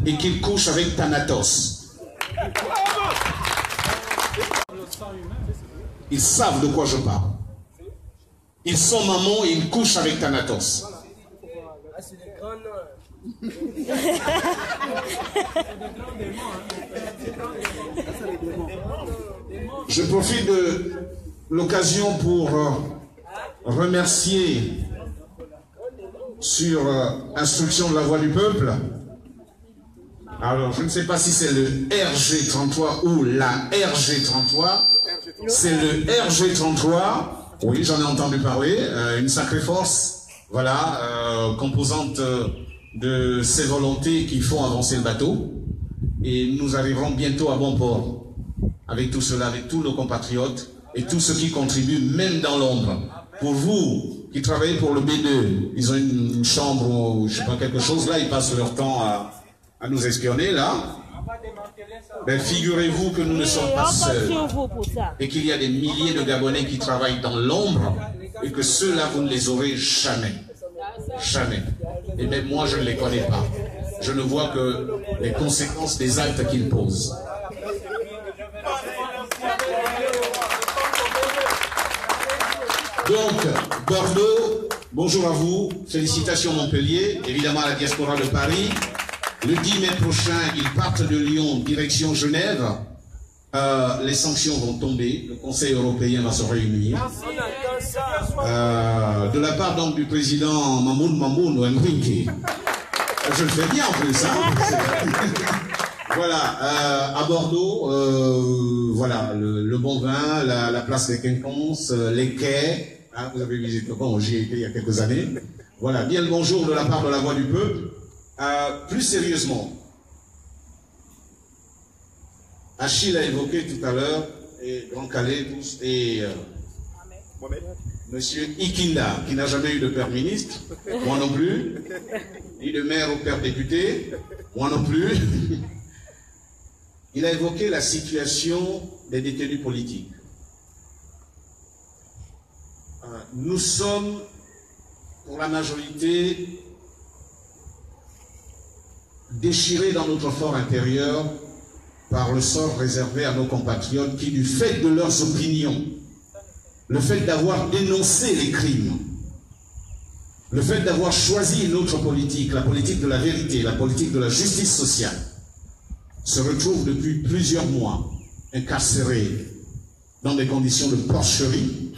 et qu'il couche avec Thanatos. Ils savent de quoi je parle. Ils sont mamans et ils couchent avec Thanatos. Je profite de l'occasion pour remercier sur instruction de la Voix du Peuple. Alors, je ne sais pas si c'est le RG33 ou la RG33. C'est le RG33. Oui, j'en ai entendu parler. Une sacrée force, voilà, composante de ces volontés qui font avancer le bateau. Et nous arriverons bientôt à bon port. Avec tout cela, avec tous nos compatriotes et tous ceux qui contribuent, même dans l'ombre. Pour vous qui travaillez pour le B2, ils ont une chambre ou je sais pas quelque chose là, ils passent leur temps à nous espionner là. Ben, figurez-vous que nous ne sommes pas seuls et qu'il y a des milliers de Gabonais qui travaillent dans l'ombre et que ceux-là, vous ne les aurez jamais. Jamais. Et même moi, je ne les connais pas. Je ne vois que les conséquences des actes qu'ils posent. Donc, Bordeaux, bonjour à vous, félicitations Montpellier, évidemment à la diaspora de Paris. Le 10 mai prochain, ils partent de Lyon, direction Genève. Les sanctions vont tomber, le Conseil européen va se réunir. De la part donc du président Mamoun Henrique. Je le fais bien en plus, hein. Voilà, à Bordeaux, voilà, le bon vin, la place des Quinconces, les quais. Hein, vous avez visité, bon, j'y ai été il y a quelques années. Voilà, bien le bonjour de la part de la Voix du Peuple. Plus sérieusement, Achille a évoqué tout à l'heure, et Grand Calais, tous, et Monsieur Ikinda, qui n'a jamais eu de père ministre, moi non plus, ni de maire ou père député, moi non plus. Il a évoqué la situation des détenus politiques. Nous sommes, pour la majorité, déchirés dans notre fort intérieur par le sort réservé à nos compatriotes qui, du fait de leurs opinions, le fait d'avoir dénoncé les crimes, le fait d'avoir choisi une autre politique, la politique de la vérité, la politique de la justice sociale, se retrouvent depuis plusieurs mois incarcérés dans des conditions de porcherie,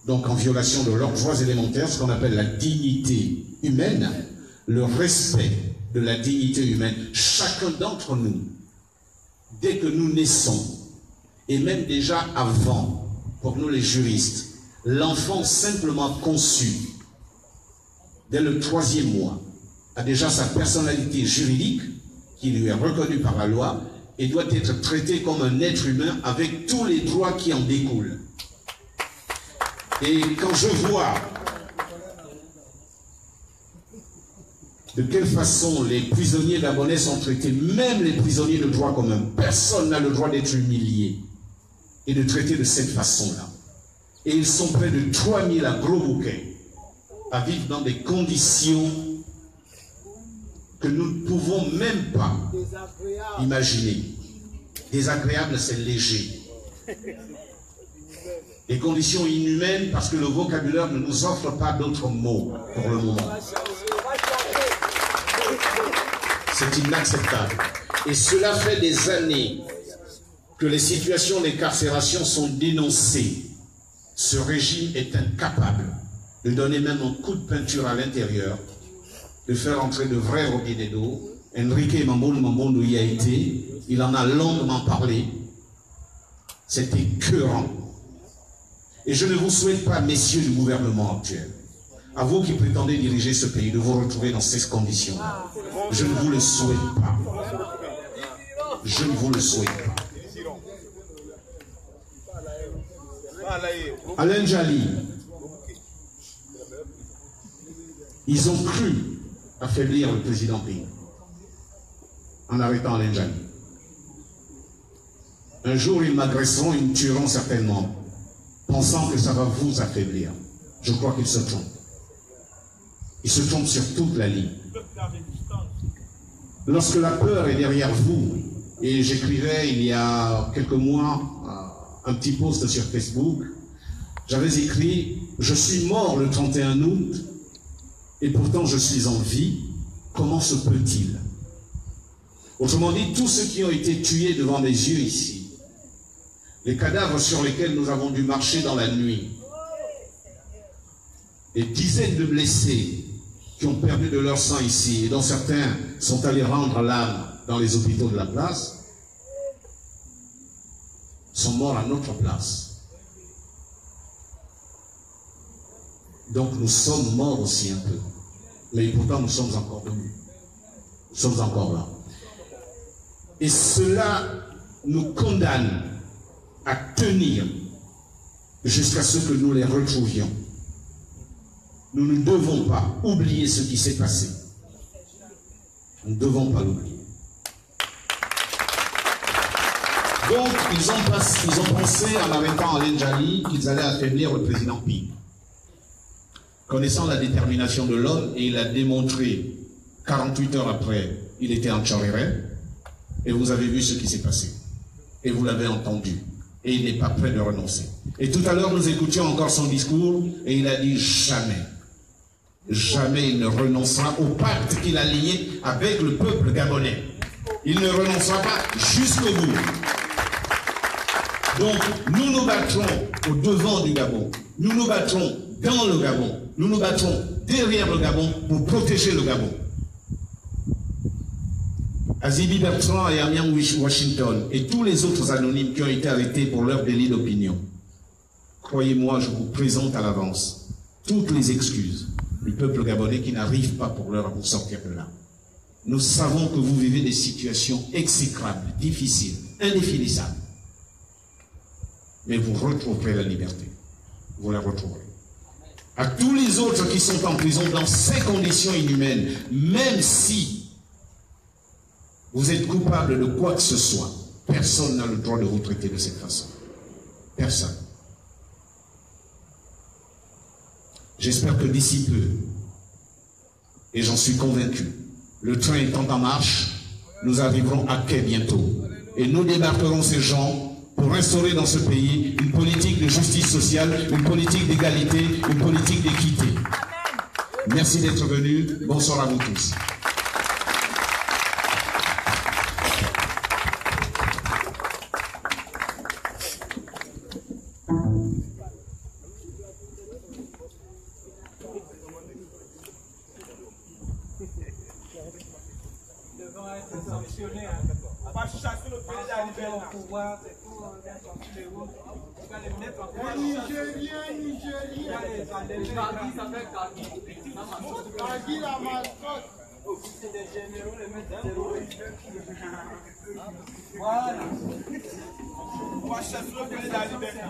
donc en violation de leurs droits élémentaires, ce qu'on appelle la dignité humaine, le respect de la dignité humaine. Chacun d'entre nous, dès que nous naissons, et même déjà avant, pour nous les juristes, l'enfant simplement conçu, dès le 3e mois, a déjà sa personnalité juridique, qui lui est reconnue par la loi, et doit être traité comme un être humain avec tous les droits qui en découlent. Et quand je vois de quelle façon les prisonniers gabonais sont traités, même les prisonniers de droit commun, personne n'a le droit d'être humilié et de traiter de cette façon-là. Et ils sont près de 3000 à Gros Bouquet à vivre dans des conditions que nous ne pouvons même pas imaginer. Désagréable, c'est léger. Des conditions inhumaines parce que le vocabulaire ne nous offre pas d'autres mots pour le moment. C'est inacceptable. Et cela fait des années que les situations d'incarcération sont dénoncées. Ce régime est incapable de donner même un coup de peinture à l'intérieur, de faire entrer de vrais robinets d'eau. Enrique Mamboundou y a été, il en a longuement parlé. C'est écœurant. Et je ne vous souhaite pas, messieurs du gouvernement actuel, à vous qui prétendez diriger ce pays, de vous retrouver dans ces conditions-là. Je ne vous le souhaite pas. Je ne vous le souhaite pas. Alain Djali, ils ont cru affaiblir le président Ping en arrêtant Alain Djali. Un jour, ils m'agresseront, ils me tueront certainement, pensant que ça va vous affaiblir. Je crois qu'ils se trompent. Ils se trompent sur toute la ligne. lorsque la peur est derrière vous, et j'écrivais il y a quelques mois un petit post sur Facebook, j'avais écrit « Je suis mort le 31 août et pourtant je suis en vie, comment se peut-il » Autrement dit, tous ceux qui ont été tués devant mes yeux ici, les cadavres sur lesquels nous avons dû marcher dans la nuit, des dizaines de blessés qui ont perdu de leur sang ici et dont certains sont allés rendre l'âme dans les hôpitaux de la place, sont morts à notre place. Donc nous sommes morts aussi un peu. Mais pourtant nous sommes encore venus. Nous sommes encore là. Et cela nous condamne à tenir jusqu'à ce que nous les retrouvions. Nous ne devons pas oublier ce qui s'est passé. Nous ne devons pas l'oublier. Donc, ils ont pensé, en arrêtant Alain Djali, qu'ils allaient affaiblir le président Pi. Connaissant la détermination de l'homme, et il a démontré, 48 heures après, il était en Tchoréré, et vous avez vu ce qui s'est passé. Et vous l'avez entendu. Et il n'est pas prêt de renoncer. Et tout à l'heure, nous écoutions encore son discours, et il a dit jamais. Jamais il ne renoncera au pacte qu'il a lié avec le peuple gabonais. Il ne renoncera pas jusqu'au bout. Donc, nous nous battrons au devant du Gabon. Nous nous battrons dans le Gabon. Nous nous battrons derrière le Gabon pour protéger le Gabon. Azibi Bertrand et Amiens Washington et tous les autres anonymes qui ont été arrêtés pour leur délit d'opinion. Croyez-moi, je vous présente à l'avance toutes les excuses du peuple gabonais qui n'arrive pas pour l'heure à vous sortir de là. Nous savons que vous vivez des situations exécrables, difficiles, indéfinissables. Mais vous retrouverez la liberté. Vous la retrouverez. À tous les autres qui sont en prison dans ces conditions inhumaines, même si vous êtes coupable de quoi que ce soit, personne n'a le droit de vous traiter de cette façon. Personne. J'espère que d'ici peu, et j'en suis convaincu, le train étant en marche, nous arriverons à quai bientôt. Et nous débarquerons ces gens pour instaurer dans ce pays une politique de justice sociale, une politique d'égalité, une politique d'équité. Merci d'être venus. Bonsoir à vous tous. Voilà. On va chasser le pays de la liberté.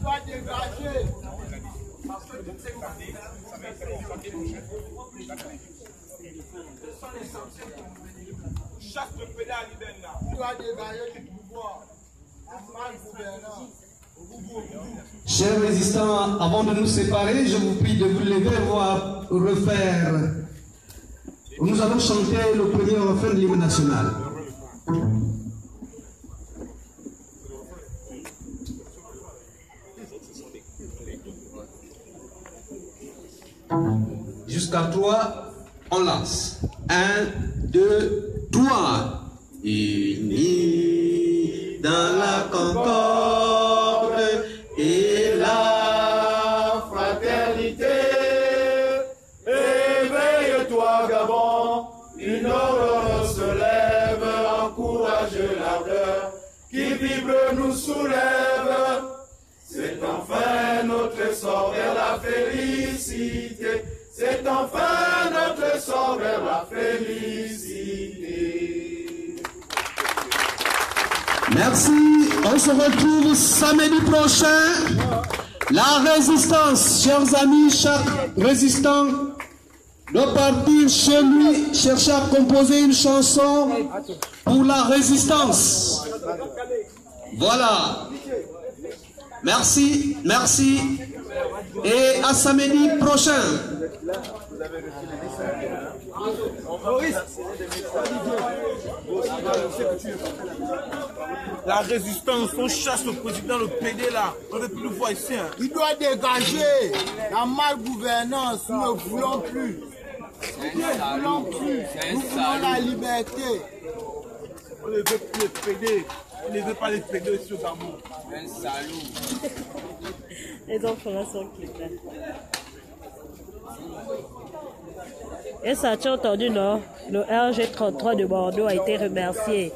Soit dégagé. Parce que toutes ces compagnies, chasse le pays de la liberté. Soit dégagé du pouvoir. Chers résistants, avant de nous séparer, je vous prie de vous lever, on va refaire. Nous allons chanter le premier refrain de l'hymne national. Jusqu'à 3, on lance. 1, 2, 3. Unis dans la concorde et la fraternité. Éveille-toi, Gabon, une aurore se lève, encourage l'ardeur qui vibre nous soulève. C'est enfin notre sort vers la félicité. C'est enfin notre sort vers la félicité. Merci. On se retrouve samedi prochain. La résistance, chers amis, chaque résistant doit partir chez lui, chercher à composer une chanson pour la résistance. Voilà. Merci, merci. Et à samedi prochain. La résistance, on chasse le président, le PD là. On ne veut plus le voir ici. Hein. Il doit dégager la malgouvernance. Nous ne voulons plus. Nous ne voulons plus. Nous voulons la liberté. On ne veut plus le PD. On ne veut pas les PD ici aux amours. Un salaud. Les enfants sont clairs. Et ça, tu as entendu, non? Le RG33 de Bordeaux a été remercié.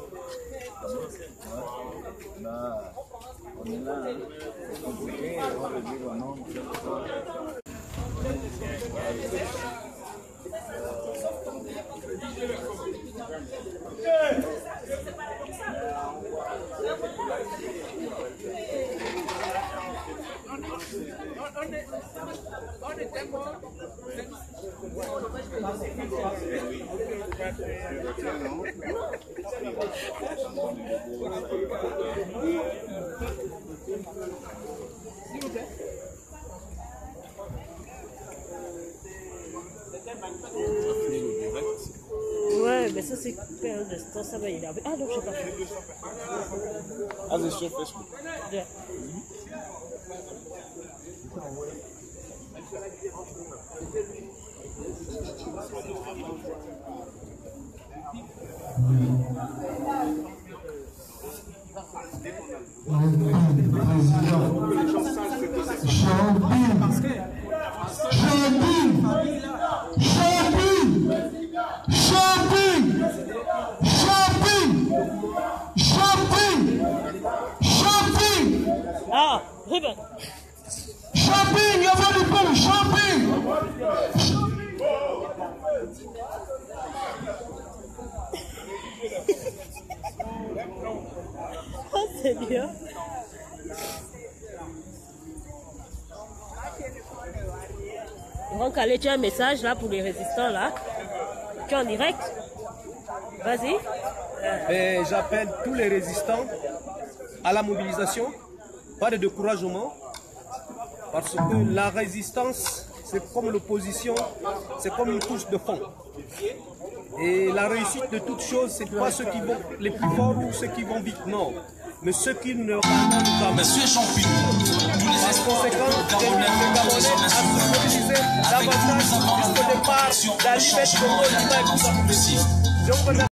Ouais, mais ça c'est super instant, ça va énerver. Ah non, je sais pas. Ah, c'est sur Facebook. Yeah. Ah, Ruben. Champagne, il y a du pain, champagne. Oh, c'est bien. Donc, allez, tu as un message là pour les résistants là. Tu es en direct? Vas-y. J'appelle tous les résistants à la mobilisation, pas de découragement, parce que la résistance, c'est comme l'opposition, c'est comme une couche de fond. Et la réussite de toutes choses, c'est pas ceux qui vont les plus forts ou ceux qui vont vite, non. Mais ceux qui ne abandonnent jamais. Monsieur Champion, tous les Par conséquent, j'invite les Gabonais à se mobiliser davantage jusqu'au départ de la liberté de